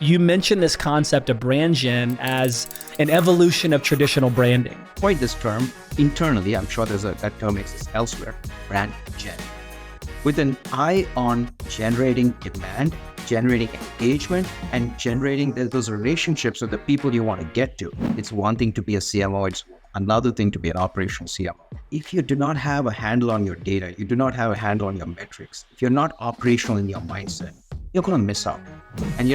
you mentioned this concept of brand gen as an evolution of traditional branding. Quite this term internally, I'm sure that term exists elsewhere, brand gen, with an eye on generating demand, generating engagement, and generating those relationships with the people you want to get to. It's one thing to be a CMO, it's another thing to be an operational CMO. If you do not have a handle on your data, you do not have a handle on your metrics, if you're not operational in your mindset, you're going to miss out. And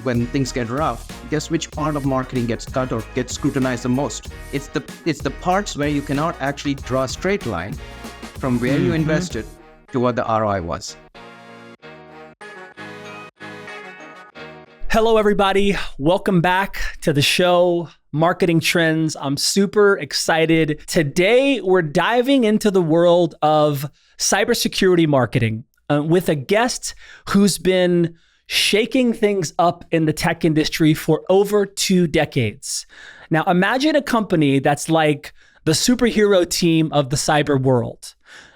when things get rough, guess which part of marketing gets cut or gets scrutinized the most? It's the parts where you cannot actually draw a straight line from where you invested to what the ROI was. Hello, everybody. Welcome back to the show, Marketing Trends. I'm super excited. Today, we're diving into the world of cybersecurity marketing with a guest who's been shaking things up in the tech industry for over 2 decades. Now, imagine a company that's like the superhero team of the cyber world,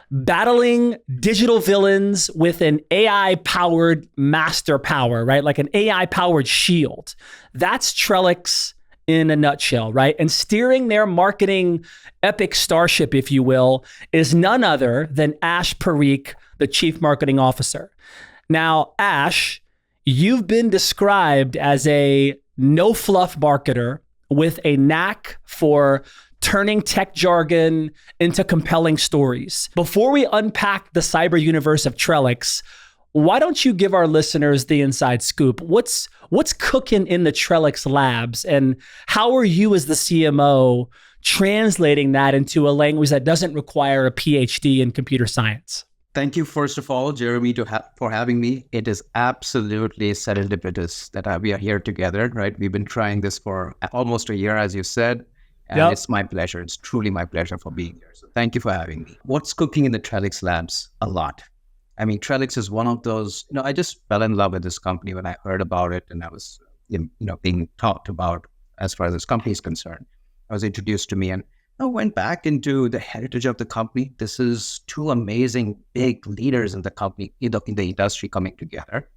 battling digital villains with an AI-powered master power, right? Like an AI-powered shield. That's Trellix in a nutshell, right? And steering their marketing epic starship, if you will, is none other than Ash Parikh, the Chief Marketing Officer. Now, Ash, you've been described as a no-fluff marketer with a knack for turning tech jargon into compelling stories. Before we unpack the cyber universe of Trellix, why don't you give our listeners the inside scoop? What's cooking in the Trellix labs, and how are you as the CMO translating that into a language that doesn't require a PhD in computer science? Thank you, first of all, Jeremy, for having me. It is absolutely serendipitous that we are here together, right? We've been trying this for almost a year, as you said, and It's my pleasure. It's truly my pleasure for being here. So thank you for having me. What's cooking in the Trellix labs? A lot. I mean, Trellix is one of those, I just fell in love with this company when I heard about it, and I was, being talked about as far as this company is concerned. I was introduced to me, and I went back into the heritage of the company. This is 2 amazing big leaders in the company, in the industry coming together,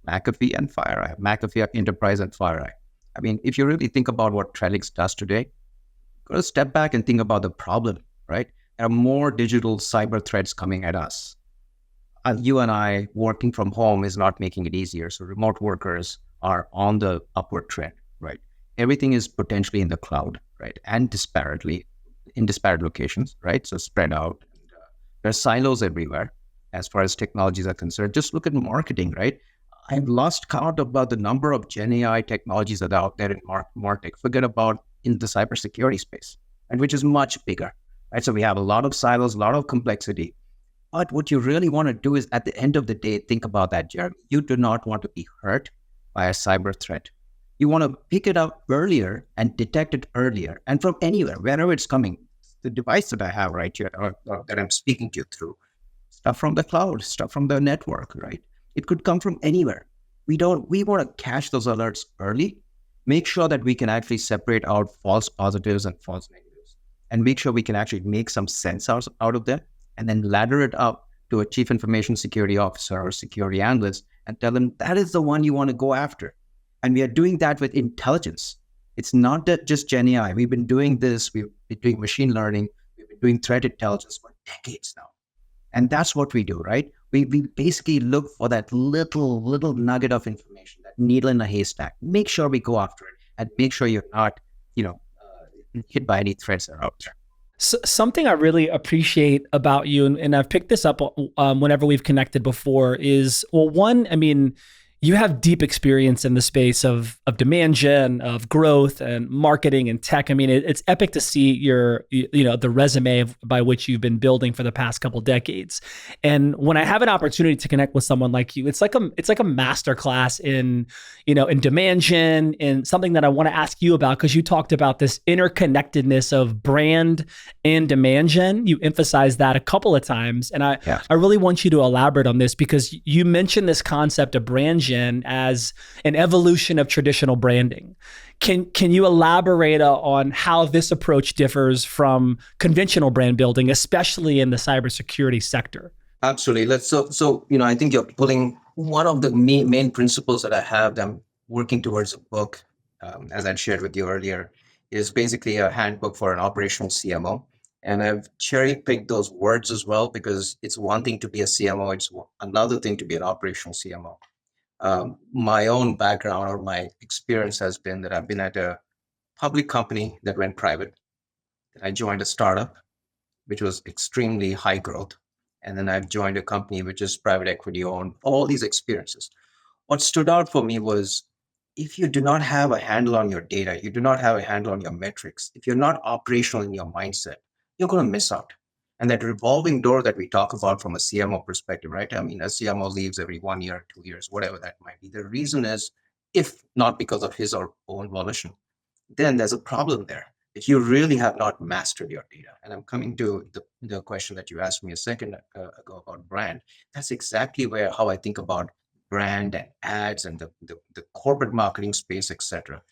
McAfee and FireEye, McAfee Enterprise and FireEye. I mean, if you really think about what Trellix does today, go to step back and think about the problem, right? There are more digital cyber threats coming at us. You and I working from home is not making it easier. So remote workers are on the upward trend, right? Everything is potentially in the cloud, right? And in disparate locations, right? So spread out. There are silos everywhere as far as technologies are concerned. Just look at marketing, right? I've lost count about the number of Gen AI technologies that are out there in MarTech. Forget about in the cybersecurity space, and which is much bigger, right? So we have a lot of silos, a lot of complexity. But what you really want to do is, at the end of the day, think about that, Jeremy. You do not want to be hurt by a cyber threat. You want to pick it up earlier and detect it earlier, and from anywhere, wherever it's coming. The device that I have right here, or that I'm speaking to you through, stuff from the cloud, stuff from the network, right? It could come from anywhere. We want to catch those alerts early, make sure that we can actually separate out false positives and false negatives, and make sure we can actually make some sense out of them, and then ladder it up to a chief information security officer or security analyst and tell them that is the one you want to go after. And we are doing that with intelligence. It's not that just Gen AI. We've been doing this. We've been doing machine learning. We've been doing threat intelligence for decades now. And that's what we do, right? We basically look for that little nugget of information, that needle in a haystack. Make sure we go after it, and make sure you're not, hit by any threats that are out there. So, something I really appreciate about you, and I've picked this up whenever we've connected before, is, well, one, I mean, you have deep experience in the space of demand gen, of growth and marketing and tech. I mean, it's epic to see the resume by which you've been building for the past couple decades. And when I have an opportunity to connect with someone like you, it's like a masterclass in demand gen, and something that I want to ask you about, because you talked about this interconnectedness of brand and demand gen. You emphasized that a couple of times, and I really want you to elaborate on this, because you mentioned this concept of brand gen as an evolution of traditional branding. Can you elaborate on how this approach differs from conventional brand building, especially in the cybersecurity sector? Absolutely. I think you're pulling one of the main principles that I have. I'm working towards a book, as I shared with you earlier, is basically a handbook for an operational CMO. And I've cherry picked those words as well because it's one thing to be a CMO, it's another thing to be an operational CMO. My own background or my experience has been that I've been at a public company that went private. I joined a startup, which was extremely high growth. And then I've joined a company which is private equity owned, all these experiences. What stood out for me was if you do not have a handle on your data, you do not have a handle on your metrics, if you're not operational in your mindset, you're going to miss out. And that revolving door that we talk about from a CMO perspective, right? I mean, a CMO leaves every 1 year, 2 years, whatever that might be. The reason is, if not because of his or own volition, then there's a problem there. If you really have not mastered your data, and I'm coming to the question that you asked me a second ago about brand, that's exactly where how I think about brand and ads and the corporate marketing space, etc.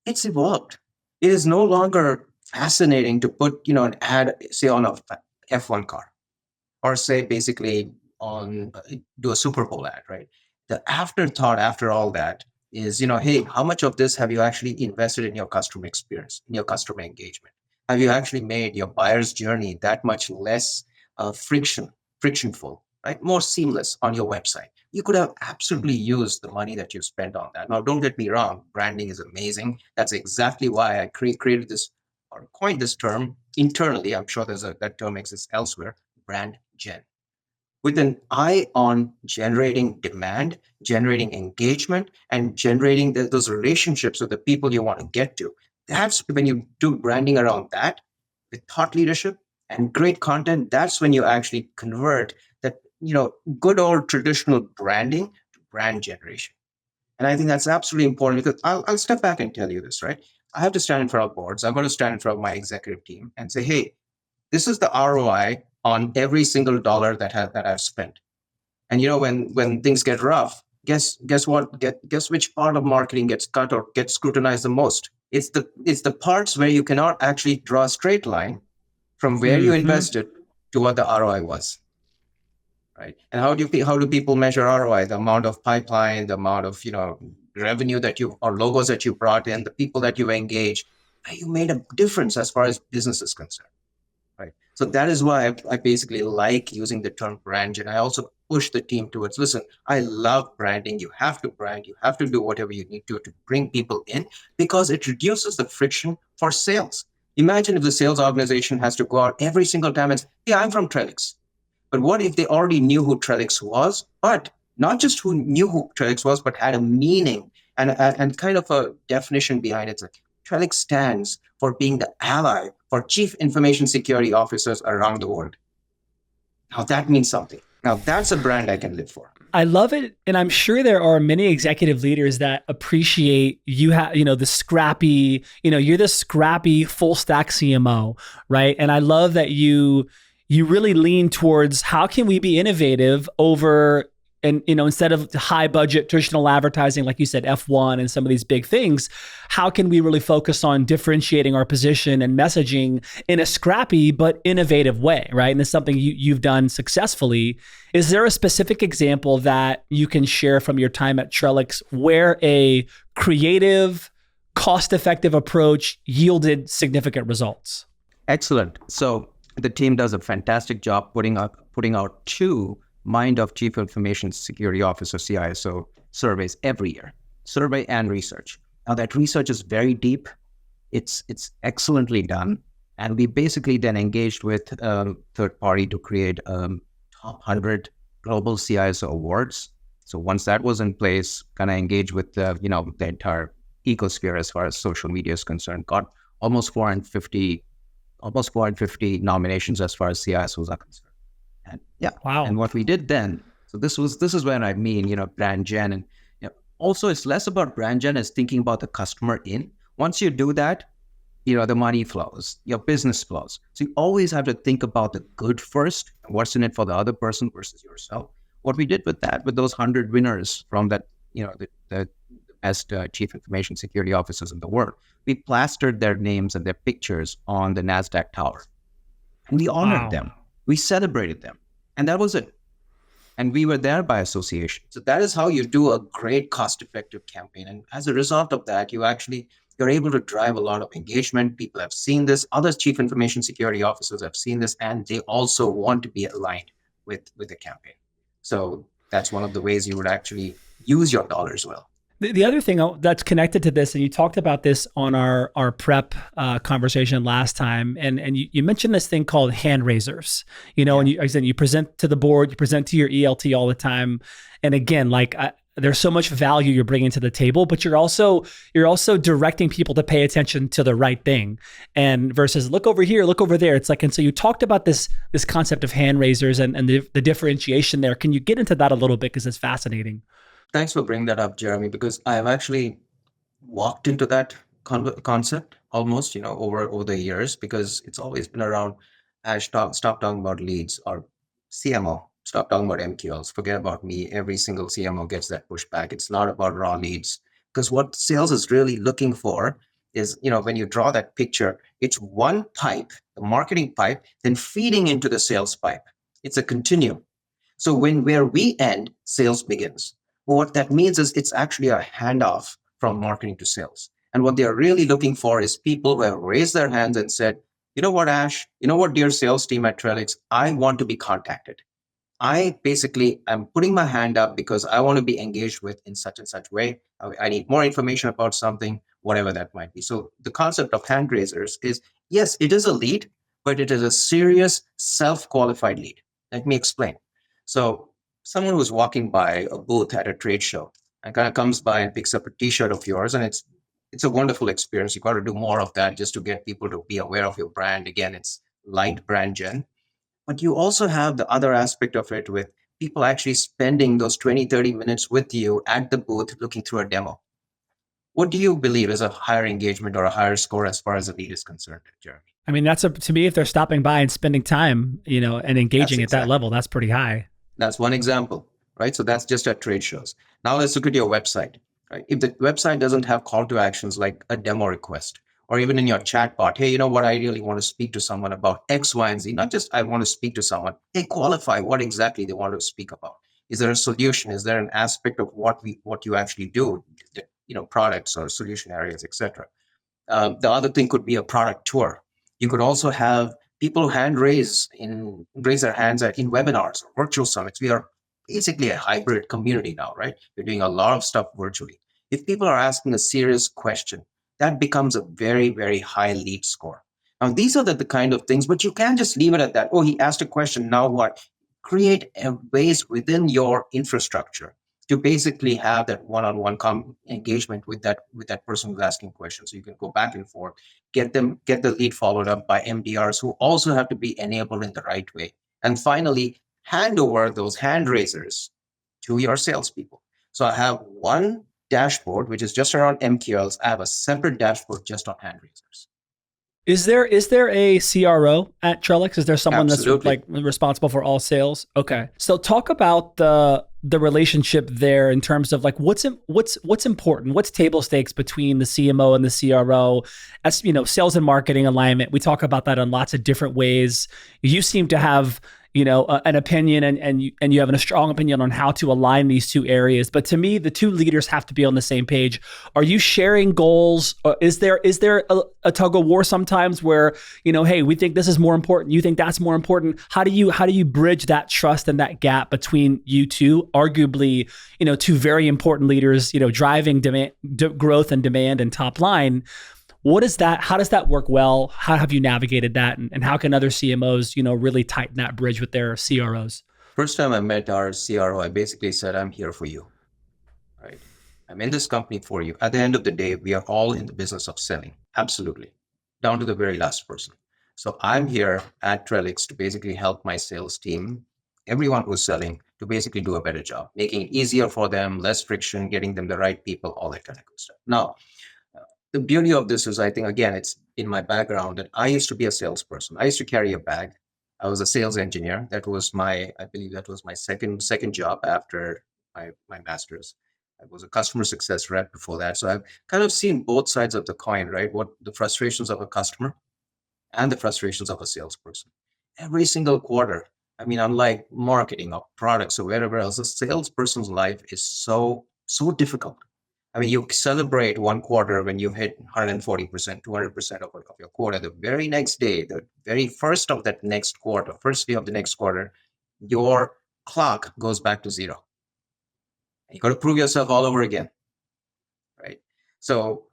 It's evolved. It is no longer fascinating to put an ad, say, on a F1 car, or say basically on do a Super Bowl ad, right? The afterthought after all that is, hey, how much of this have you actually invested in your customer experience, in your customer engagement? Have you actually made your buyer's journey that much less frictionful, right? More seamless on your website? You could have absolutely used the money that you spent on that. Now, don't get me wrong, branding is amazing. That's exactly why I created this or coined this term internally. I'm sure that term exists elsewhere, brand gen, with an eye on generating demand, generating engagement, and generating those relationships with the people you want to get to. That's when you do branding around that with thought leadership and great content. That's when you actually convert that, good old traditional branding to brand generation. And I think that's absolutely important because I'll step back and tell you this, right? I have to stand in front of boards. I'm going to stand in front of my executive team and say, hey, this is the ROI on every single dollar that I've spent. And when things get rough, guess what? Guess which part of marketing gets cut or gets scrutinized the most? It's the parts where you cannot actually draw a straight line from where you invested to what the ROI was. Right. And how do people measure ROI? The amount of pipeline, the amount of revenue that you or logos that you brought in, the people that you engaged, you made a difference as far as business is concerned. Right. So that is why I basically like using the term brand. And I also push the team towards, listen, I love branding. You have to brand. You have to do whatever you need to bring people in because it reduces the friction for sales. Imagine if the sales organization has to go out every single time and say, hey, I'm from Trellix. But what if they already knew who Trellix was, but not just who knew who Trellix was, but had a meaning and kind of a definition behind it. Like, Trellix stands for being the ally for chief information security officers around the world. Now that means something. Now that's a brand I can live for. I love it. And I'm sure there are many executive leaders that appreciate you have, the scrappy, you're the scrappy full stack CMO, right? And I love that you really lean towards how can we be innovative over, and instead of high budget traditional advertising, like you said, F1 and some of these big things, how can we really focus on differentiating our position and messaging in a scrappy but innovative way, right? And it's something you've done successfully. Is there a specific example that you can share from your time at Trellix where a creative, cost-effective approach yielded significant results? Excellent. So the team does a fantastic job putting out 2 Mind of Chief Information Security Officer, CISO surveys every year, survey and research. Now that research is very deep. It's excellently done. And we basically then engaged with third party to create top 100 global CISO awards. So once that was in place, kind of engaged with the entire ecosphere as far as social media is concerned, got almost 450 nominations as far as CISOs are concerned. And wow. And what we did then, so this is when I mean, brand gen, and also it's less about brand gen as thinking about the customer in. Once you do that, the money flows, your business flows. So you always have to think about the good first, what's in it for the other person versus yourself. What we did with those 100 winners from that, the best chief information security officers in the world, we plastered their names and their pictures on the NASDAQ tower. And we honored them. We celebrated them. And that was it. And we were there by association. So that is how you do a great cost-effective campaign. And as a result of that, you're able to drive a lot of engagement. People have seen this. Other chief information security officers have seen this, and they also want to be aligned with the campaign. So that's one of the ways you would actually use your dollars well. The other thing that's connected to this, and you talked about this on our prep conversation last time, and you mentioned this thing called hand raisers, and I said you present to the board, you present to your ELT all the time, and again, there's so much value you're bringing to the table, but you're also directing people to pay attention to the right thing, and versus look over here, look over there. It's like, and so you talked about this concept of hand raisers and the differentiation there. Can you get into that a little bit, because it's fascinating? Thanks for bringing that up, Jeremy, because I've actually walked into that concept almost, over the years, because it's always been around. Stop talking about leads, or CMO. Stop talking about MQLs. Forget about me. Every single CMO gets that pushback. It's not about raw leads, because what sales is really looking for is, when you draw that picture, it's one pipe, the marketing pipe, then feeding into the sales pipe. It's a continuum. So where we end, sales begins. What that means is it's actually a handoff from marketing to sales. And what they're really looking for is people who have raised their hands and said, you know what, Ash, you know what, dear sales team at Trellix, I want to be contacted. I basically am putting my hand up because I want to be engaged with in such and such way. I need more information about something, whatever that might be. So the concept of hand raisers is, yes, it is a lead, but it is a serious self-qualified lead. Let me explain. So someone who's walking by a booth at a trade show and kind of comes by and picks up a t-shirt of yours, and it's a wonderful experience. You got to do more of that just to get people to be aware of your brand. Again, it's light brand gen. But you also have the other aspect of it with people actually spending those 20, 30 minutes with you at the booth looking through a demo. What do you believe is a higher engagement or a higher score as far as the lead is concerned, Jeremy? I mean, to me, if they're stopping by and spending time, and engaging at that level, that's pretty high. That's one example, right? So that's just at trade shows. Now let's look at your website, right? If the website doesn't have call to actions like a demo request, or even in your chat bot, hey, you know what, I really want to speak to someone about X, Y, and Z, not just I want to speak to someone, they qualify what exactly they want to speak about. Is there a solution? Is there an aspect of what you actually do, products or solution areas, etc. The other thing could be a product tour. You could also have people raise their hands in webinars or virtual summits. We are basically a hybrid community now, right? We're doing a lot of stuff virtually. If people are asking a serious question, that becomes a very, very high lead score. Now, these are the kind of things, but you can't just leave it at that. Oh, he asked a question. Now what? Create ways within your infrastructure to basically have that one-on-one engagement with that person who's asking questions. So you can go back and forth, get the lead followed up by MDRs who also have to be enabled in the right way. And finally, hand over those hand raisers to your salespeople. So I have one dashboard, which is just around MQLs. I have a separate dashboard just on hand raisers. Is there a CRO at Trellix? Is there someone Absolutely. that's responsible for all sales? Okay. So talk about the relationship there in terms of what's important, what's table stakes between the CMO and the CRO. As sales and marketing alignment, we talk about that in lots of different ways. You seem to have an opinion and you have a strong opinion on how to align these two areas. But to me, the two leaders have to be on the same page. Are you sharing goals? Is there a tug of war sometimes where, hey, we think this is more important, you think that's more important? How do you bridge that trust and that gap between you two, arguably, two very important leaders, driving growth and demand and top line? What is that? How does that work well? How have you navigated that? And how can other CMOs, really tighten that bridge with their CROs? First time I met our CRO, I basically said, I'm here for you, right? I'm in this company for you. At the end of the day, we are all in the business of selling. Absolutely. Down to the very last person. So I'm here at Trellix to basically help my sales team, everyone who's selling, to basically do a better job, making it easier for them, less friction, getting them the right people, all that kind of good stuff. Now, the beauty of this is, I think, again, it's in my background that I used to be a salesperson. I used to carry a bag. I was a sales engineer. I believe that was my second job after my master's. I was a customer success rep before that. So I've kind of seen both sides of the coin, right? What the frustrations of a customer and the frustrations of a salesperson. Every single quarter, I mean, unlike marketing or products or wherever else, a salesperson's life is so difficult. I mean, you celebrate one quarter when you hit 140%, 200% of your quota. The very next day, the very first of that next quarter, first day of the next quarter, your clock goes back to zero. You got to prove yourself all over again, right? So,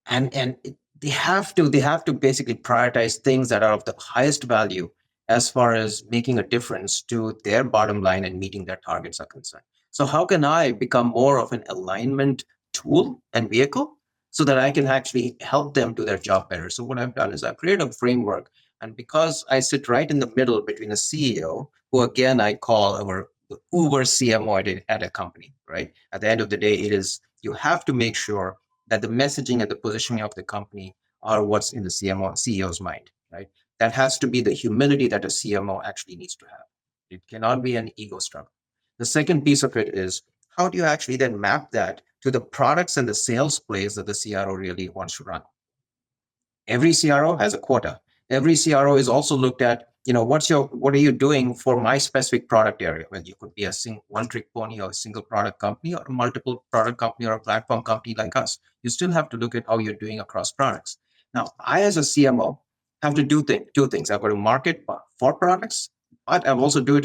they have to basically prioritize things that are of the highest value as far as making a difference to their bottom line and meeting their targets are concerned. So how can I become more of an alignment tool and vehicle so that I can actually help them do their job better? So what I've done is I've created a framework, and because I sit right in the middle between a CEO, who again I call our Uber CMO at a company, right? At the end of the day, it is you have to make sure that the messaging and the positioning of the company are what's in the CEO's mind, right? That has to be the humility that a CMO actually needs to have. It cannot be an ego struggle. The second piece of it is how do you actually then map that to the products and the sales plays that the CRO really wants to run? Every CRO has a quota. Every CRO is also looked at, what are you doing for my specific product area? Well, you could be a one trick pony or a single product company or a multiple product company or a platform company like us. You still have to look at how you're doing across products. Now, I as a CMO have to do two things. I've got to market for products, but I've also got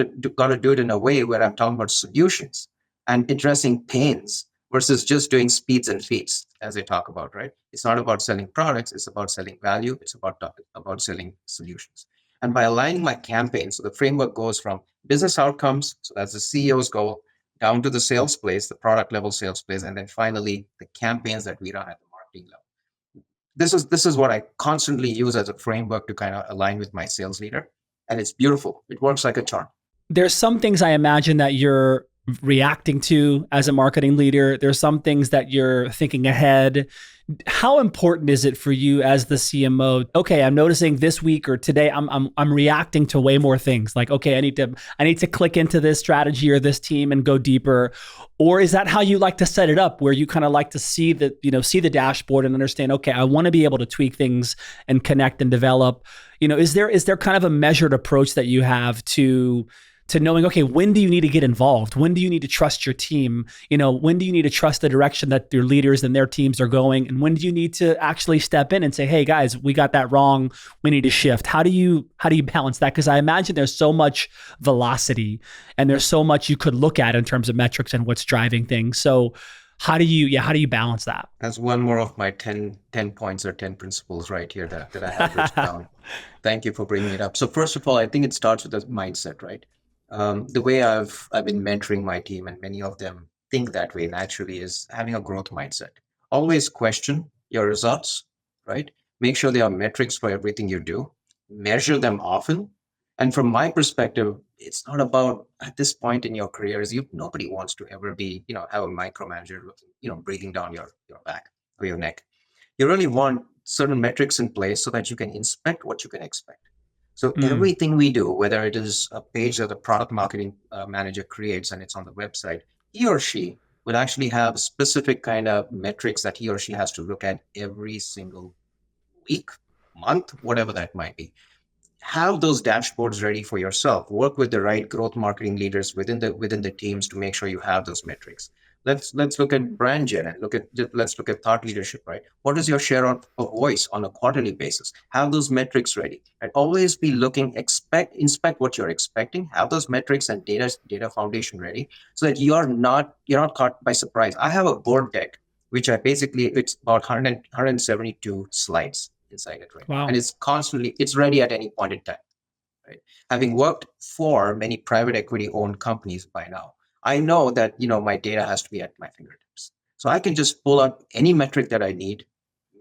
to do it in a way where I'm talking about solutions and addressing pains versus just doing speeds and feeds, as they talk about, right? It's not about selling products, it's about selling value, it's about selling solutions. And by aligning my campaign, so the framework goes from business outcomes, so that's the CEO's goal, down to the sales plays, the product level sales plays, and then finally the campaigns that we run at the marketing level. This is what I constantly use as a framework to kind of align with my sales leader. And it's beautiful. It works like a charm. There's some things I imagine that you're reacting to as a marketing leader. There's some things that you're thinking ahead. How important is it for you as the CMO? Okay, I'm noticing this week or today I'm reacting to way more things. Like, okay, I need to click into this strategy or this team and go deeper. Or is that how you like to set it up, where you kind of like to see the dashboard and understand, okay, I want to be able to tweak things and connect and develop. Is there kind of a measured approach that you have to knowing, okay, when do you need to get involved? When do you need to trust your team? When do you need to trust the direction that your leaders and their teams are going? And when do you need to actually step in and say, hey guys, we got that wrong. We need to shift. How do you balance that? Because I imagine there's so much velocity and there's so much you could look at in terms of metrics and what's driving things. So how do you balance that? That's one more of my 10 points or 10 principles right here that I have written down. Thank you for bringing it up. So first of all, I think it starts with the mindset, right? The way I've been mentoring my team, and many of them think that way naturally, is having a growth mindset. Always question your results, right? Make sure there are metrics for everything you do. Measure them often. And from my perspective, it's not about at this point in your careers, nobody wants to ever be, have a micromanager looking, breathing down your back or your neck. You really want certain metrics in place so that you can inspect what you can expect. So everything we do, whether it is a page that the product marketing manager creates and it's on the website, he or she will actually have specific kind of metrics that he or she has to look at every single week, month, whatever that might be. Have those dashboards ready for yourself. Work with the right growth marketing leaders within the teams to make sure you have those metrics. Let's look at brand gen and let's look at thought leadership, right? What is your share of voice on a quarterly basis? Have those metrics ready. And always be looking, inspect what you're expecting, have those metrics and data foundation ready so that you're not caught by surprise. I have a board deck, which it's about 172 slides inside it, right? Wow. And it's ready at any point in time, right? Having worked for many private equity owned companies by now, I know that, my data has to be at my fingertips. So I can just pull out any metric that I need.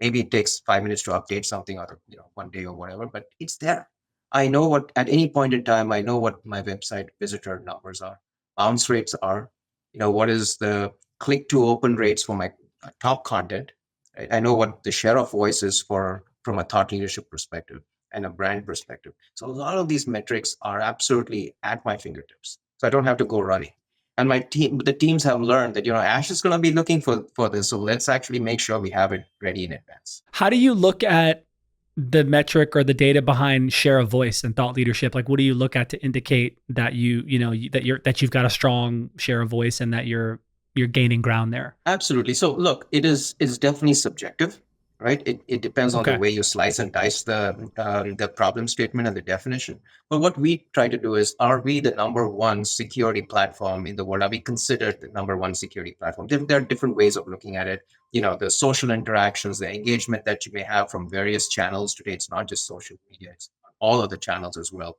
Maybe it takes 5 minutes to update something or, one day or whatever, but it's there. I know at any point in time, I know what my website visitor numbers are, bounce rates are, what is the click to open rates for my top content. Right? I know what the share of voice is from a thought leadership perspective and a brand perspective. So a lot of these metrics are absolutely at my fingertips. So I don't have to go running. And the teams have learned that, Ash is going to be looking for this. So let's actually make sure we have it ready in advance. How do you look at the metric or the data behind share of voice and thought leadership? Like, what do you look at to indicate that that you've got a strong share of voice and that you're gaining ground there? Absolutely. So look, it's definitely subjective, right? It depends on the Okay. way you slice and dice the problem statement and the definition. But what we try to do is, are we the number one security platform in the world? Are we considered the number one security platform? There are different ways of looking at it. The social interactions, the engagement that you may have from various channels today. It's not just social media; it's all of the channels as well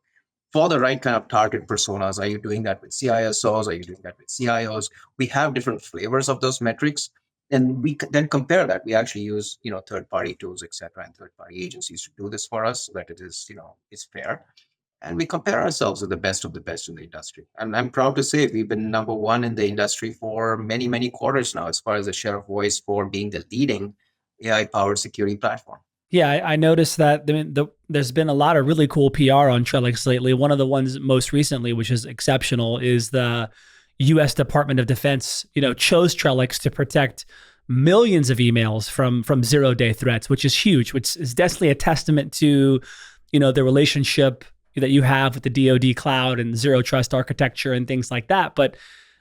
for the right kind of target personas. Are you doing that with CISOs? Are you doing that with CIOs? We have different flavors of those metrics, and we then compare that. We actually use third-party tools, etc., and third-party agencies to do this for us, so that it is it's fair. And we compare ourselves with the best of the best in the industry. And I'm proud to say we've been number one in the industry for many, many quarters now, as far as the share of voice for being the leading AI-powered security platform. Yeah, I noticed that there's been a lot of really cool PR on Trellix lately. One of the ones most recently, which is exceptional, is the U.S. Department of Defense. Chose Trellix to protect millions of emails from zero-day threats, which is huge. Which is definitely a testament to the relationship that you have with the DoD cloud and zero trust architecture and things like that. But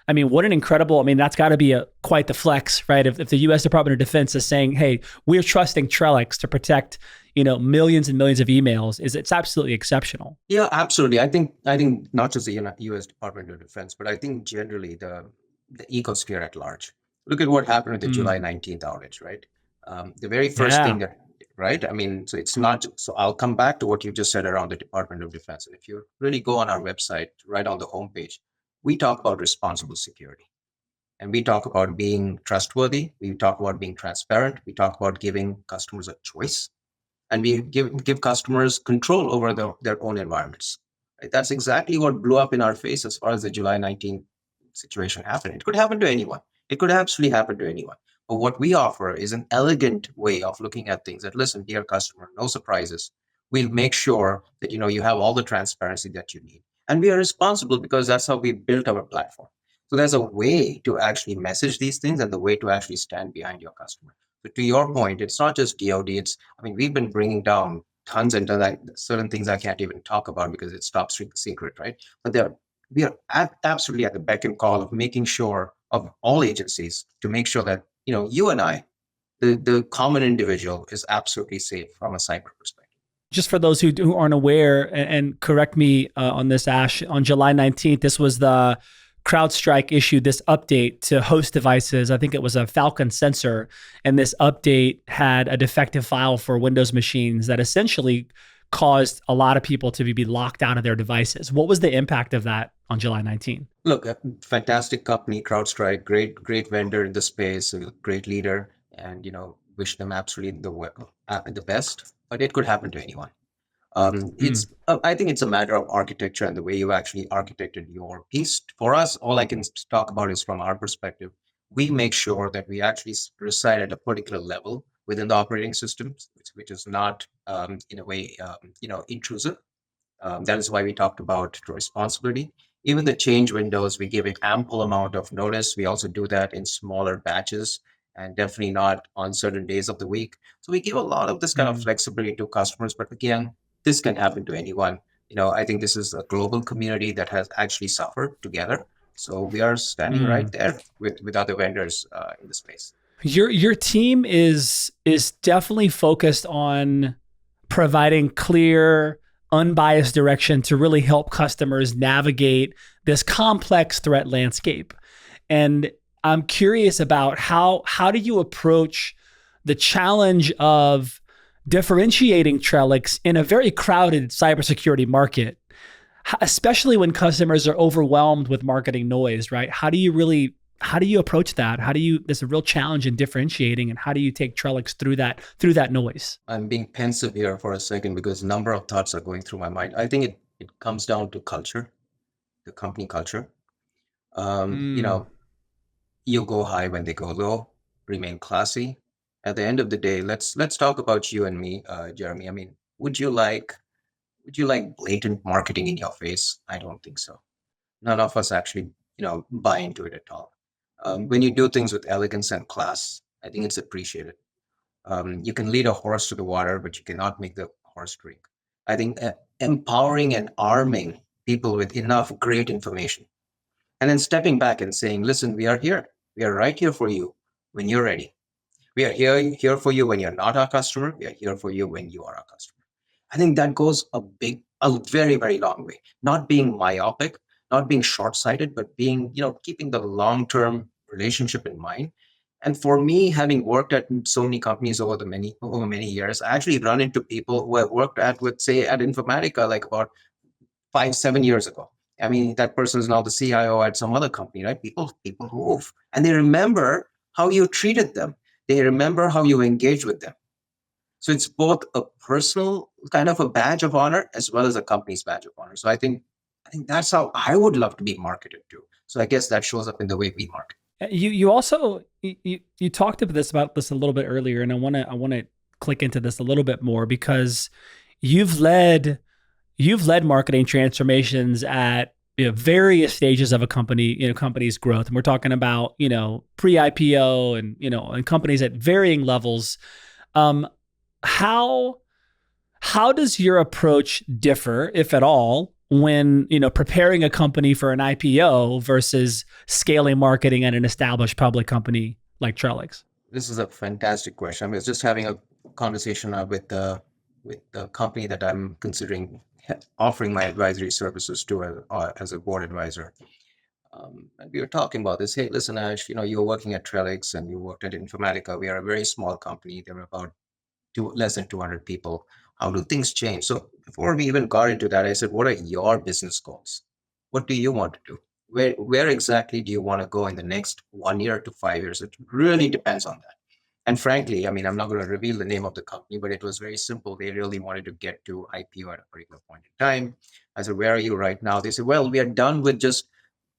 I mean, what an incredible, that's got to be quite the flex, right? If the U.S. Department of Defense is saying, hey, we're trusting Trellix to protect, millions and millions of emails, it's absolutely exceptional. Yeah, absolutely. I think not just the U.S. Department of Defense, but I think generally the ecosphere at large. Look at what happened with the Mm. July 19th outage, right? The very first thing Yeah. that, right? I mean, so it's not, so I'll come back to what you just said around the Department of Defense. And if you really go on our website, right on the homepage, we talk about responsible security. And we talk about being trustworthy. We talk about being transparent. We talk about giving customers a choice, and we give customers control over their own environments. Right? That's exactly what blew up in our face as far as the July 19th situation happened. It could happen to anyone. It could absolutely happen to anyone. But what we offer is an elegant way of looking at things. That, listen, dear customer, no surprises. We'll make sure that you have all the transparency that you need, and we are responsible because that's how we built our platform. So there's a way to actually message these things and the way to actually stand behind your customer. So to your point, it's not just DoD. We've been bringing down tons and tons, like certain things I can't even talk about because it's top secret, right? But we are absolutely at the beck and call of making sure of all agencies to make sure that you and I, the common individual, is absolutely safe from a cyber perspective. Just for those who aren't aware, and correct me on this, Ash, on July 19th, this was the CrowdStrike issued this update to host devices. I think it was a Falcon sensor. And this update had a defective file for Windows machines that essentially caused a lot of people to be locked out of their devices. What was the impact of that on July 19th? Look, a fantastic company, CrowdStrike, great vendor in the space, a great leader, and wish them absolutely the best. But it could happen to anyone. It's I think it's a matter of architecture and the way you actually architected your piece. For us, all I can talk about is from our perspective. We make sure that we actually reside at a particular level within the operating system, which is not in a way intrusive. That is why we talked about responsibility. Even the change windows, we give an ample amount of notice. We also do that in smaller batches and definitely not on certain days of the week. So we give a lot of this kind of flexibility to customers. But again, this can happen to anyone. I think this is a global community that has actually suffered together. So we are standing right there with other vendors in the space. Your team is definitely focused on providing clear, unbiased direction to really help customers navigate this complex threat landscape. And I'm curious about how do you approach the challenge of differentiating Trellix in a very crowded cybersecurity market, especially when customers are overwhelmed with marketing noise, right? How do you approach that? There's a real challenge in differentiating, and how do you take Trellix through that noise? I'm being pensive here for a second because a number of thoughts are going through my mind. I think it comes down to culture, the company culture. You go high when they go low, remain classy. At the end of the day, let's talk about you and me, Jeremy. Would you like blatant marketing in your face? I don't think so. None of us actually, buy into it at all. When you do things with elegance and class, I think it's appreciated. You can lead a horse to the water, but you cannot make the horse drink. I think empowering and arming people with enough great information, and then stepping back and saying, listen, we are here. We are right here for you when you're ready. We are here for you when you're not our customer. We are here for you when you are our customer. I think that goes a very, very long way. Not being myopic, not being short-sighted, but being, keeping the long-term relationship in mind. And for me, having worked at so many companies over many years, I actually run into people who have worked at Informatica, like about 5, 7 years ago. I mean, that person is now the CIO at some other company, right? People move, and they remember how you treated them. They remember how you engage with them. So it's both a personal kind of a badge of honor as well as a company's badge of honor. So I think that's how I would love to be marketed to. So I guess that shows up in the way we market. You also you talked about this a little bit earlier, and I want to click into this a little bit more because you've led marketing transformations at various stages of a company's growth, and we're talking about pre-IPO and companies at varying levels. How does your approach differ, if at all, when preparing a company for an IPO versus scaling marketing at an established public company like Trellix? This is a fantastic question. I was just having a conversation with the company that I'm considering offering my advisory services to as a board advisor. And we were talking about this. Hey, listen, Ash, you're working at Trellix and you worked at Informatica. We are a very small company. There are about less than 200 people. How do things change? So before we even got into that, I said, what are your business goals? What do you want to do? Where exactly do you want to go in the next 1 year to 5 years? It really depends on that. And frankly, I mean, I'm not going to reveal the name of the company, but it was very simple. They really wanted to get to IPO at a particular point in time. I said, where are you right now? They said, well, we are done with just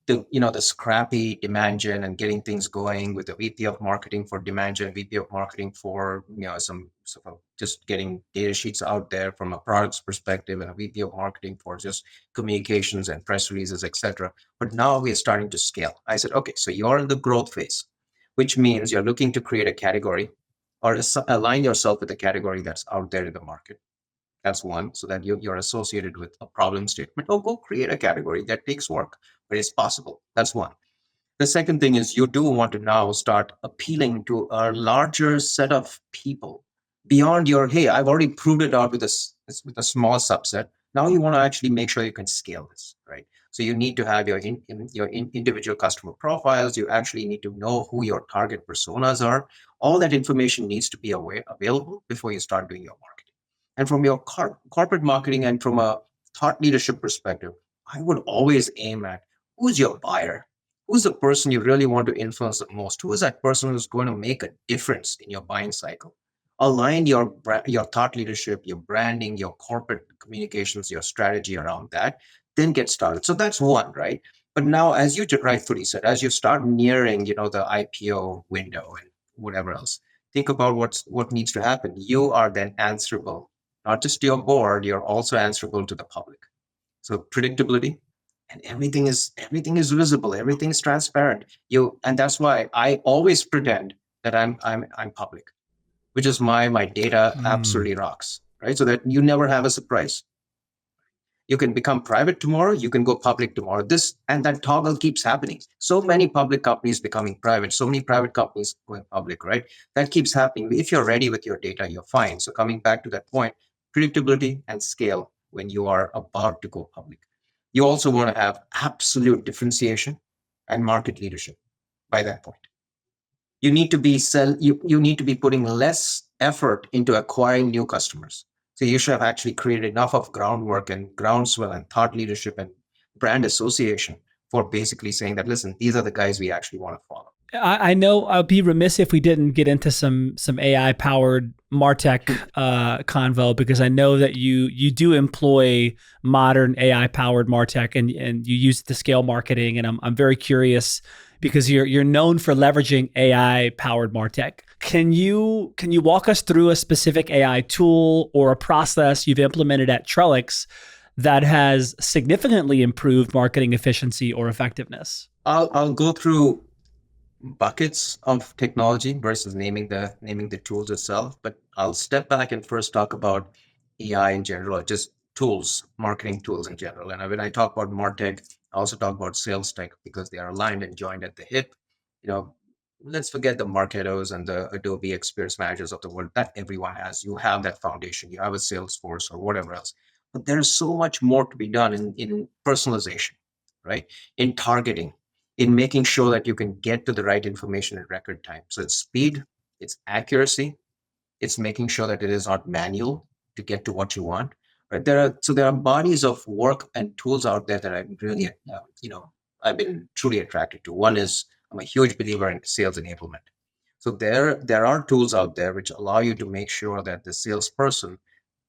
the scrappy demand gen and getting things going with the VP of marketing for demand gen, VP of marketing for some sort of just getting data sheets out there from a products perspective, and a VP of marketing for just communications and press releases, etc. But now we are starting to scale. I said, okay, so you're in the growth phase, which means you're looking to create a category or align yourself with a category that's out there in the market. That's one, so that you're associated with a problem statement. Oh, go create a category. That takes work, but it's possible. That's one. The second thing is you do want to now start appealing to a larger set of people beyond your, hey, I've already proved it out with a small subset. Now you want to actually make sure you can scale this, right? So you need to have your individual customer profiles. You actually need to know who your target personas are. All that information needs to be available before you start doing your marketing. And from your corporate marketing and from a thought leadership perspective, I would always aim at who's your buyer? Who's the person you really want to influence the most? Who is that person who's going to make a difference in your buying cycle? Align your thought leadership, your branding, your corporate communications, your strategy around that, then get started. So that's one, right? But now, as you rightfully said, as you start nearing, the IPO window and whatever else, think about what needs to happen. You are then answerable, not just to your board, you're also answerable to the public. So predictability, and everything is visible, everything is transparent. And that's why I always pretend that I'm public, which is my data absolutely rocks, right? So that you never have a surprise. You can become private tomorrow, you can go public tomorrow. And that toggle keeps happening. So many public companies becoming private, so many private companies going public, right? That keeps happening. If you're ready with your data, you're fine. So coming back to that point, predictability and scale when you are about to go public. You also want to have absolute differentiation and market leadership by that point. You need to be you need to be putting less effort into acquiring new customers. So you should have actually created enough of groundwork and groundswell and thought leadership and brand association for basically saying that, listen, these are the guys we actually want to follow. I know I'd be remiss if we didn't get into some AI powered MarTech convo, because I know that you do employ modern AI powered MarTech and you use it to scale marketing, and I'm very curious because you're known for leveraging AI powered MarTech. Can you walk us through a specific AI tool or a process you've implemented at Trellix that has significantly improved marketing efficiency or effectiveness? I'll go through buckets of technology versus naming the tools itself. But I'll step back and first talk about AI in general, or just tools, marketing tools in general. And when I talk about MarTech, I also talk about sales tech because they are aligned and joined at the hip. You know, let's forget the Marketos and the Adobe Experience Managers of the world that everyone has. You have that foundation. You have a Salesforce or whatever else. But there's so much more to be done in personalization, right? In targeting, in making sure that you can get to the right information in record time. So it's speed, it's accuracy, it's making sure that it is not manual to get to what you want. Right? There are bodies of work and tools out there that I'm really, I've been truly attracted to. One is I'm a huge believer in sales enablement. So there are tools out there which allow you to make sure that the salesperson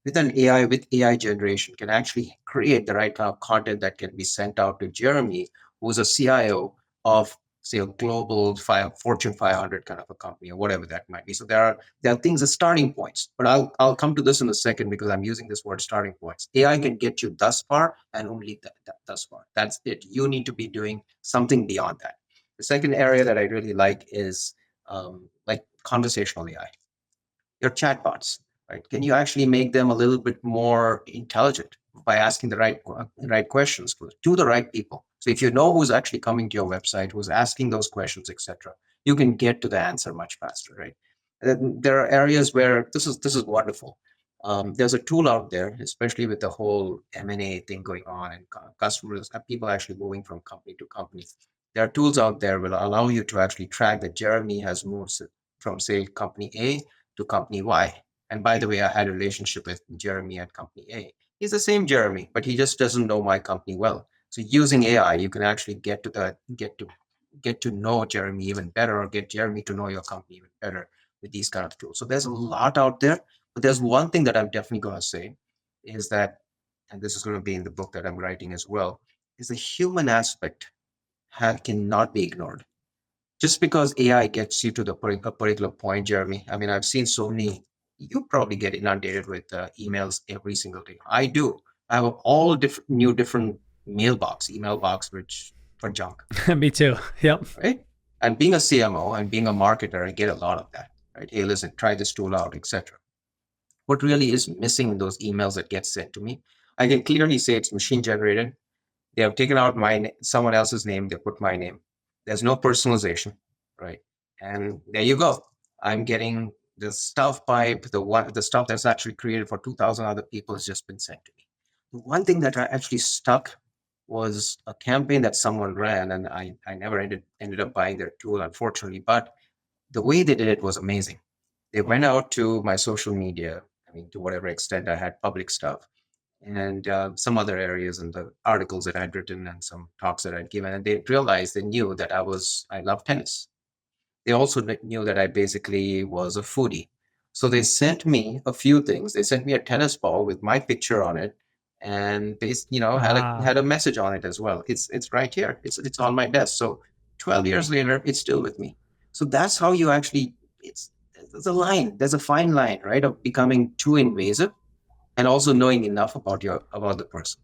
with AI generation can actually create the right kind of content that can be sent out to Jeremy, who's a CIO of say a global Fortune 500 kind of a company or whatever that might be. So there are things as starting points, but I'll come to this in a second because I'm using this word starting points. AI can get you thus far and only thus far. That's it. You need to be doing something beyond that. The second area that I really like is like conversational AI, your chatbots, right? Can you actually make them a little bit more intelligent by asking the right questions to the right people? So if you know who's actually coming to your website, who's asking those questions, etc., you can get to the answer much faster, right? And there are areas where this is wonderful. There's a tool out there, especially with the whole M&A thing going on and customers, people actually moving from company to company. There are tools out there will allow you to actually track that Jeremy has moved from, say, company A to company Y. And by the way, I had a relationship with Jeremy at company A. He's the same Jeremy, but he just doesn't know my company well. So using AI, you can actually get to know Jeremy even better, or get Jeremy to know your company even better with these kind of tools. So there's a lot out there, but there's one thing that I'm definitely going to say is that, and this is going to be in the book that I'm writing as well, is the human aspect cannot be ignored just because AI gets you to a particular point, Jeremy. I mean, I've seen so many. You probably get inundated with emails every single day. I do. I have all different email box, which for junk, Me too. Yep. right? And being a CMO and being a marketer, I get a lot of that. Right? Hey, listen, try this tool out, etc. What really is missing in those emails that get sent to me? I can clearly say it's machine generated. They have taken out someone else's name. They put my name. There's no personalization, right? And there you go. I'm getting the stuff pipe, the stuff that's actually created for 2,000 other people has just been sent to me. The one thing that I actually stuck was a campaign that someone ran, and I never ended up buying their tool, unfortunately. But the way they did it was amazing. They went out to my social media. I mean, to whatever extent I had public stuff, and some other areas in the articles that I'd written and some talks that I'd given. And they knew that I love tennis. They also knew that I basically was a foodie. So they sent me a few things. They sent me a tennis ball with my picture on it, and had Ah, a message on it as well. It's right here. It's on my desk. So 12 years later, it's still with me. So that's how you actually. It's there's a line. There's a fine line, right, of becoming too invasive and also knowing enough about the person.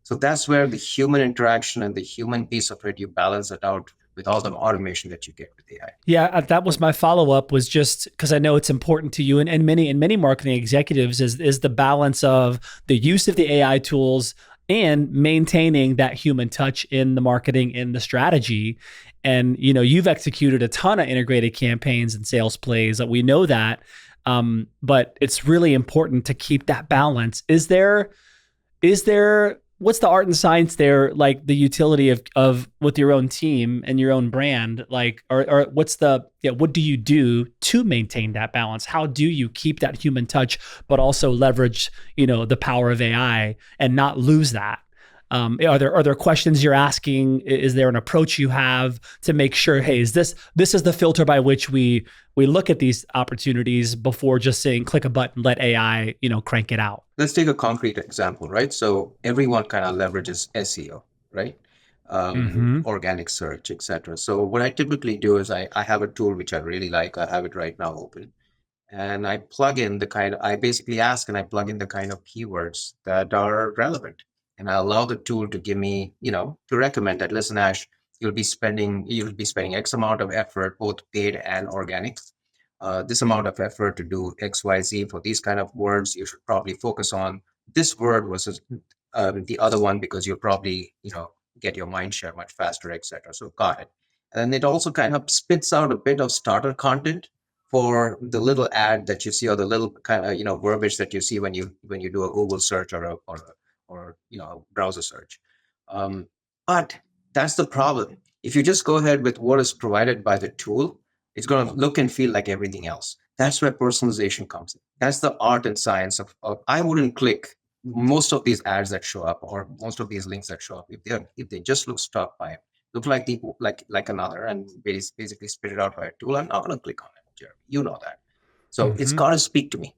So that's where the human interaction and the human piece of it, you balance it out with all the automation that you get with AI. yeah. That was my follow up. Was just because I know it's important to you and many marketing executives is the balance of the use of the AI tools and maintaining that human touch in the marketing in the strategy. And you've executed a ton of integrated campaigns and sales plays. That we know that, but it's really important to keep that balance. Is there what's the art and science there, like the utility of with your own team and your own brand, like, or what do you do to maintain that balance? How do you keep that human touch but also leverage the power of AI and not lose that? Are there questions you're asking? Is there an approach you have to make sure, hey, this is the filter by which we look at these opportunities before just saying click a button, let AI crank it out? Let's take a concrete example, right? So everyone kind of leverages SEO, right? Mm-hmm. Organic search, etc. So what I typically do is I have a tool which I really like. I have it right now open. And I basically ask and I plug in the kind of keywords that are relevant. And I allow the tool to give me, to recommend that, listen, Ash, you'll be spending X amount of effort, both paid and organic. This amount of effort to do XYZ for these kind of words, you should probably focus on this word versus the other one, because you'll probably, get your mind share much faster, etc. So got it. And it also kind of spits out a bit of starter content for the little ad that you see, or the little kind of, verbiage that you see when you do a Google search or a browser search. But that's the problem. If you just go ahead with what is provided by the tool, it's going to look and feel like everything else. That's where personalization comes in. That's the art and science of I wouldn't click most of these ads that show up, or most of these links that show up, if they just look like another, and basically spit it out by a tool. I'm not going to click on it, Jeremy. You know that. So it's got to speak to me.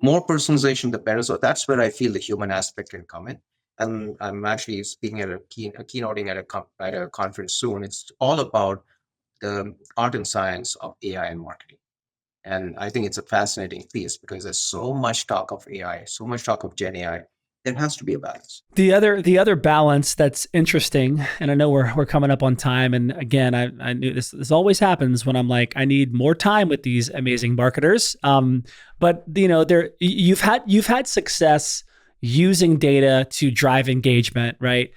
More personalization, the better. So that's where I feel the human aspect can come in. And I'm actually speaking at keynoting at a conference soon. It's all about the art and science of AI and marketing. And I think it's a fascinating piece, because there's so much talk of AI, so much talk of Gen AI. There has to be a balance. The other balance that's interesting, and I know we're coming up on time. And again, I knew this always happens when I'm like, I need more time with these amazing marketers. But you've had success using data to drive engagement, right?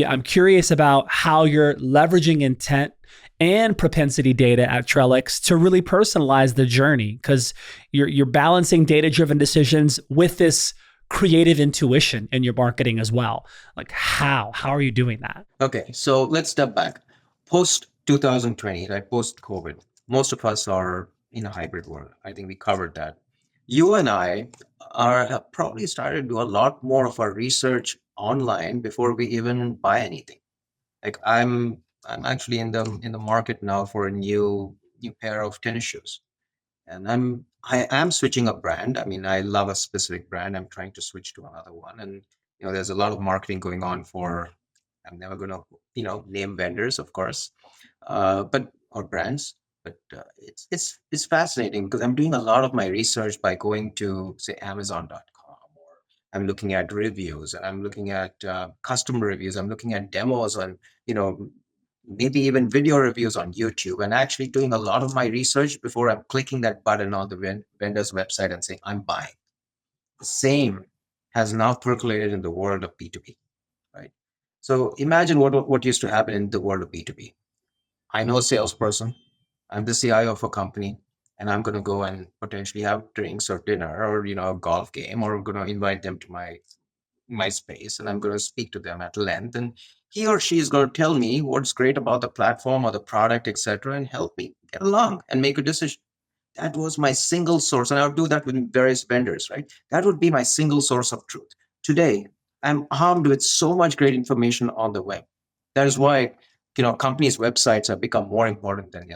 I'm curious about how you're leveraging intent and propensity data at Trellix to really personalize the journey, because you're balancing data-driven decisions with this creative intuition in your marketing as well. Like how are you doing that? Okay, so let's step back. Post 2020, right? Post COVID, most of us are in a hybrid world. I think we covered that. You and I have probably started to do a lot more of our research online before we even buy anything. Like I'm actually in the market now for a new pair of tennis shoes, and I am switching a brand. I mean, I love a specific brand. I'm trying to switch to another one, and there's a lot of marketing going on for. I'm never going to name vendors, of course, but or brands. But it's fascinating, because I'm doing a lot of my research by going to, say, Amazon.com, or I'm looking at reviews, and I'm looking at customer reviews. I'm looking at demos on maybe even video reviews on YouTube, and actually doing a lot of my research before I'm clicking that button on the vendor's website and saying I'm buying. The same has now percolated in the world of B2B, right? So imagine what used to happen in the world of B2B. I know a salesperson. I'm the CIO of a company, and I'm going to go and potentially have drinks or dinner, or a golf game, or I'm going to invite them to my space, and I'm going to speak to them at length, and he or she is going to tell me what's great about the platform or the product, etc., and help me get along and make a decision. That was my single source, and I would do that with various vendors, right? That would be my single source of truth. Today, I'm armed with so much great information on the web. That is why companies' websites have become more important than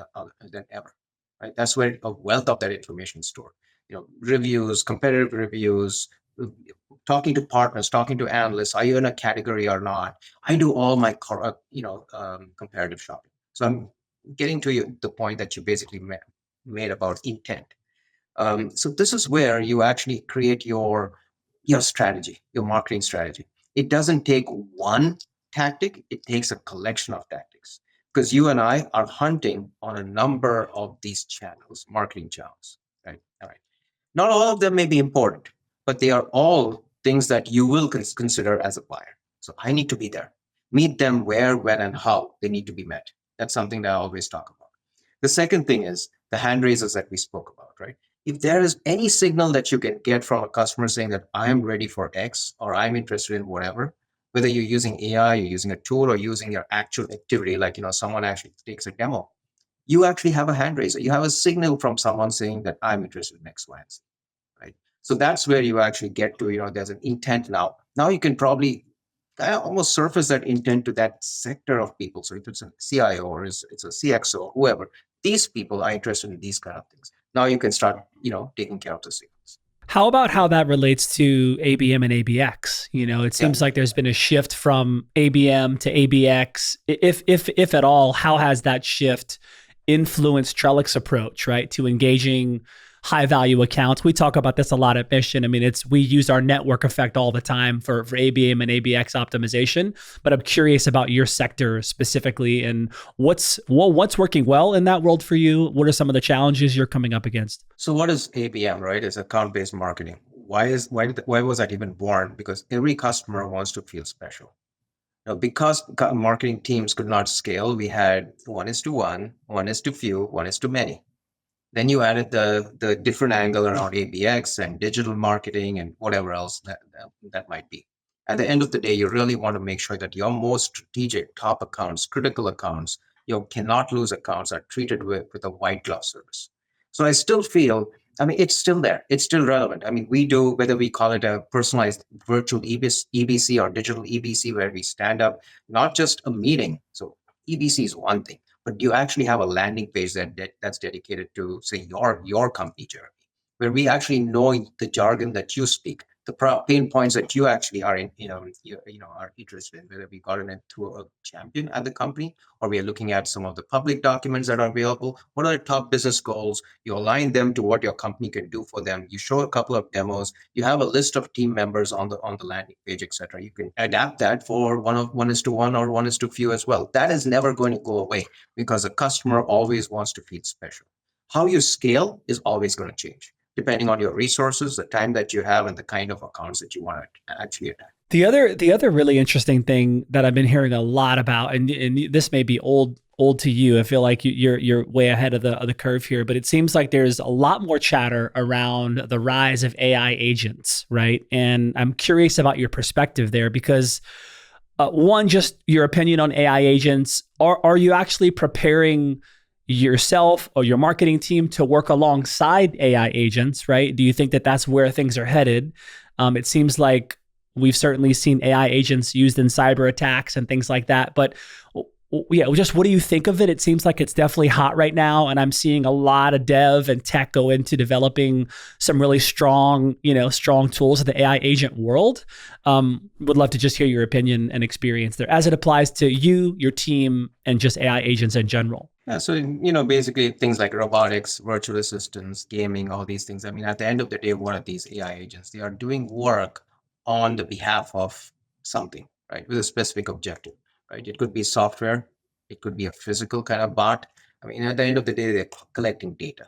ever, right? That's where a wealth of that information is stored. Reviews, competitive reviews, talking to partners, talking to analysts. Are you in a category or not? I do all my comparative shopping. So I'm getting to the point that you basically made about intent. So this is where you actually create your strategy, your marketing strategy. It doesn't take one tactic, it takes a collection of tactics, because you and I are hunting on a number of these channels, marketing channels, right? All right. Not all of them may be important, but they are all things that you will consider as a buyer. So I need to be there. Meet them where, when, and how they need to be met. That's something that I always talk about. The second thing is the hand raisers that we spoke about, right? If there is any signal that you can get from a customer saying that I'm ready for X, or I'm interested in whatever, whether you're using AI, you're using a tool, or using your actual activity, like someone actually takes a demo, you actually have a hand raiser. You have a signal from someone saying that I'm interested in X, Y, and Z, right? So that's where you actually get to, there's an intent now. Now you can probably almost surface that intent to that sector of people. So if it's a CIO or it's a CXO or whoever, these people are interested in these kind of things. Now you can start, taking care of the signals. How about how that relates to ABM and ABX? It seems like there's been a shift from ABM to ABX. If at all, how has that shift influenced Trellix approach, right, to engaging high value accounts. We talk about this a lot at Mission. I mean, we use our network effect all the time for ABM and ABX optimization. But I'm curious about your sector specifically and what's working well in that world for you. What are some of the challenges you're coming up against? So what is ABM, right? It's account-based marketing. Why was that even born? Because every customer wants to feel special. Now, because marketing teams could not scale, we had 1:1, 1:few, 1:many. Then you added the different angle around ABX and digital marketing and whatever else that might be. At the end of the day, you really want to make sure that your most strategic top accounts, critical accounts, your cannot lose accounts are treated with a white glove service. So I still feel, I mean, it's still there. It's still relevant. I mean, we do, whether we call it a personalized virtual EBC or digital EBC, where we stand up, not just a meeting. So EBC is one thing, but you actually have a landing page that's dedicated to, say, your company, Jeremy, where we actually know the jargon that you speak, the pain points that you actually are in, are interested in, whether we got it through a champion at the company, or we are looking at some of the public documents that are available. What are the top business goals? You align them to what your company can do for them. You show a couple of demos. You have a list of team members on the landing page, etc. You can adapt that for 1:1 or 1:few as well. That is never going to go away because a customer always wants to feel special. How you scale is always going to change, depending on your resources, the time that you have, and the kind of accounts that you want to actually attack. The other really interesting thing that I've been hearing a lot about, and this may be old to you. I feel like you're way ahead of the curve here, but it seems like there's a lot more chatter around the rise of AI agents, right? And I'm curious about your perspective there because one, just your opinion on AI agents. Are you actually preparing yourself or your marketing team to work alongside AI agents, right? Do you think that that's where things are headed? It seems like we've certainly seen AI agents used in cyber attacks and things like that. But yeah, just what do you think of it? It seems like it's definitely hot right now. And I'm seeing a lot of dev and tech go into developing some really strong tools in the AI agent world. Would love to just hear your opinion and experience there as it applies to you, your team, and just AI agents in general. Yeah, so basically things like robotics, virtual assistants, gaming, all these things. I mean, at the end of the day, what are these AI agents? They are doing work on the behalf of something, right, with a specific objective, right? It could be software, it could be a physical kind of bot. I mean, at the end of the day, they're collecting data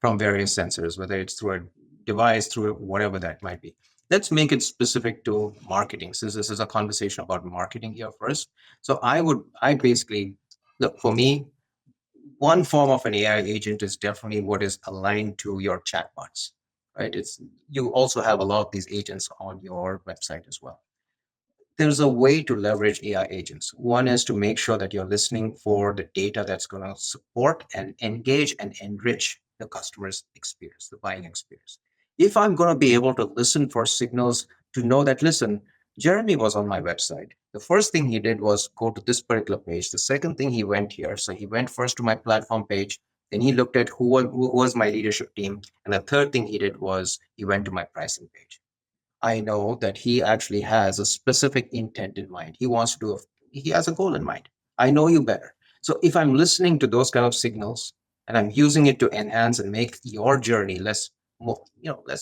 from various sensors, whether it's through a device, through whatever that might be. Let's make it specific to marketing, since this is a conversation about marketing here first. So I basically, look, for me, one form of an AI agent is definitely what is aligned to your chatbots, right? You also have a lot of these agents on your website as well. There's a way to leverage AI agents. One is to make sure that you're listening for the data that's going to support and engage and enrich the customer's experience, the buying experience. If I'm going to be able to listen for signals to know that, listen, Jeremy was on my website. The first thing he did was go to this particular page. The second thing, he went here. So he went first to my platform page. Then he looked at who was my leadership team. And the third thing he did was he went to my pricing page. I know that he actually has a specific intent in mind. He has a goal in mind. I know you better. So if I'm listening to those kind of signals and I'm using it to enhance and make your journey less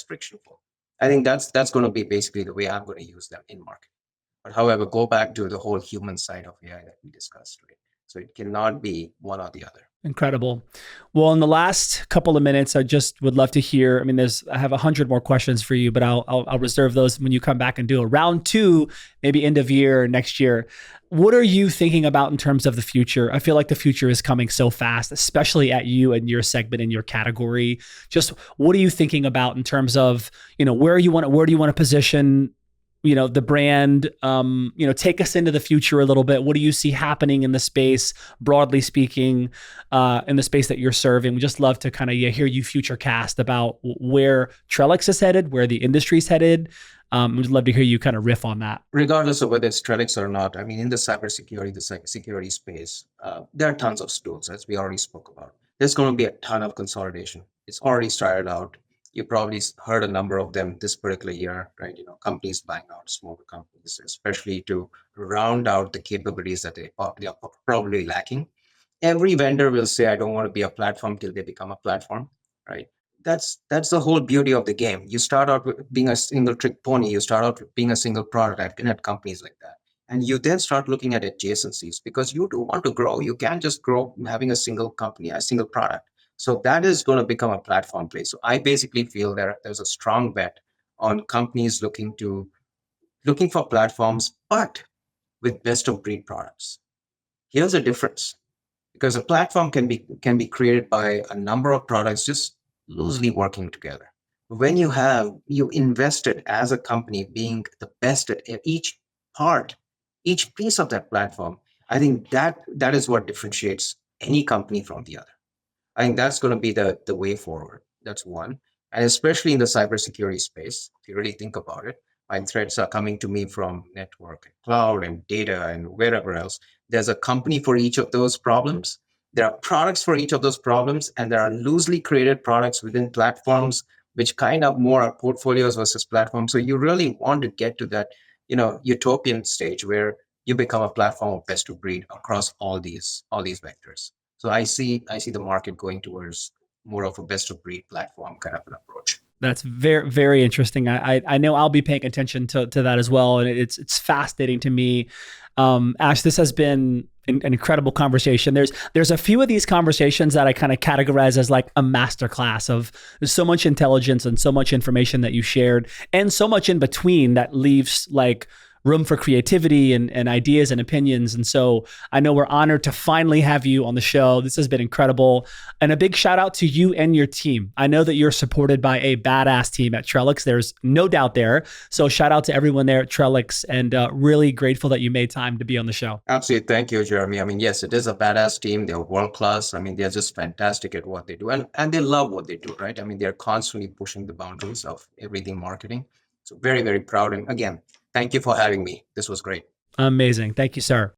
frictionful, I think that's going to be basically the way I'm going to use them in marketing. But however, go back to the whole human side of AI that we discussed, right? So it cannot be one or the other. Incredible. Well, in the last couple of minutes, I just would love to hear. I mean, I have 100 more questions for you, but I'll reserve those when you come back and do a round two, maybe end of year or next year. What are you thinking about in terms of the future? I feel like the future is coming so fast, especially at you and your segment in your category. Just what are you thinking about in terms of, where do you want to position the brand, take us into the future a little bit. What do you see happening in the space, broadly speaking, in the space that you're serving? We just love to kind of hear you future cast about where Trellix is headed, where the industry's headed. We'd love to hear you kind of riff on that. Regardless of whether it's Trellix or not, I mean, in the cybersecurity, the security space, there are tons of tools, as we already spoke about. There's going to be a ton of consolidation. It's already started out. You probably heard a number of them this particular year, right? Companies buying out smaller companies, especially to round out the capabilities that they are probably lacking. Every vendor will say, I don't want to be a platform till they become a platform, right? that's the whole beauty of the game. You start out with being a single trick pony. You start out with being a single product. I've been at companies like that. And you then start looking at adjacencies because you do want to grow. You can't just grow having a single company, a single product. So that is going to become a platform play. So I basically feel there's a strong bet on companies looking for platforms, but with best of breed products. Here's a difference because a platform can be created by a number of products just loosely working together. When you invested as a company being the best at each part, each piece of that platform, I think that is what differentiates any company from the other. I think that's going to be the way forward. That's one. And especially in the cybersecurity space, if you really think about it, my threats are coming to me from network, cloud, and data, and wherever else. There's a company for each of those problems. There are products for each of those problems, and there are loosely created products within platforms, which kind of more are portfolios versus platforms. So you really want to get to that, utopian stage where you become a platform of best of breed across all these vectors. So I see the market going towards more of a best of breed platform kind of an approach. That's very, very interesting. I know I'll be paying attention to that as well, and it's fascinating to me. Ash, this has been an incredible conversation. There's a few of these conversations that I kind of categorize as like a masterclass of there's so much intelligence and so much information that you shared, and so much in between that leaves like room for creativity and ideas and opinions. And so I know we're honored to finally have you on the show. This has been incredible. And a big shout out to you and your team. I know that you're supported by a badass team at Trellix. There's no doubt there. So shout out to everyone there at Trellix, and really grateful that you made time to be on the show. Absolutely. Thank you, Jeremy. I mean, yes, it is a badass team. They're world class. I mean, they're just fantastic at what they do. And they love what they do, right? I mean, they're constantly pushing the boundaries of everything marketing. So very, very proud. And again, thank you for having me. This was great. Amazing. Thank you, sir.